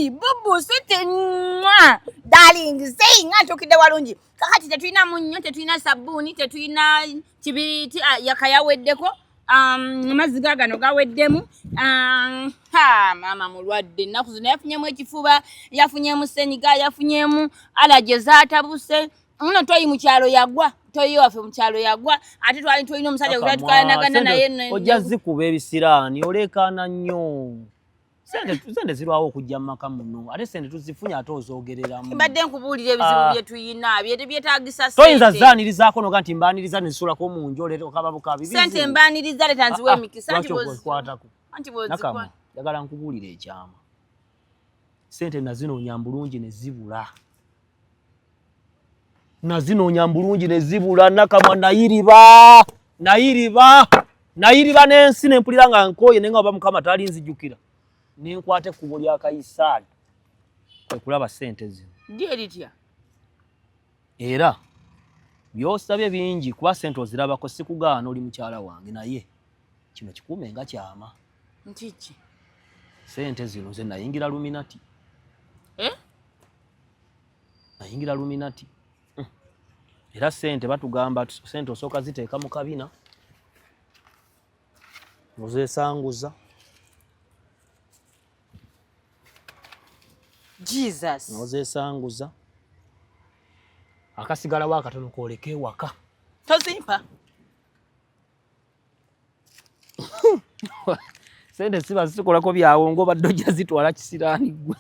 bubu sweet mwa darling say nga tokide walungi kakati tetulina munnyo tetulina sabuni tetulina kibiriti yakayaweddeko amazzi gagano gaweddemu mama mulwadde ennaku zino yafunyemu ekifuba yafunyemu senyiga yafunyemu alaje zaatabuse uno toyi mu kyalo yagwa toyi waffe mu kyalo yagwa ate twali tulina omusajja gwe tukalanagana naye ojja zikuba ebisiraani olekana nnyo sente zirwawo okujja mu maka muno ate sente tuzifunya ate ozoogereramu mbadde nkubuulira ebizibu bye tuyina byetaagisa toyinza zaanirizaako noga nti mbaaniriza ne zisulako mu nju oleeta okababuka bibi sente mbaaniriza leeta nziwa emikisa anti bw'ozikwatako njagala nkubuulira ekyama sente nazinoonya bulungi ne zibula nakamwa nayiriba n'ensi nempulira nga nkooye nenga oba mukama tali nzijjukira nenkwata ekkubo lya Kayisaali okulaba sente zino lyeritya era byosabye bingi kuba sente ozirabako sikugaana oli mukyala wange naye kino kikuume nga kyama nkiki sente zino nze nayingira luminati nayingira luminati era sente batugamba sente osooka ziteeka mu kabina ozeesanguza Jesus ozeesanguza akasigalawo akatono kooleka ewaka tozimpa sente siba zikolako byawongo badde ojja zitwala kisiraani gwe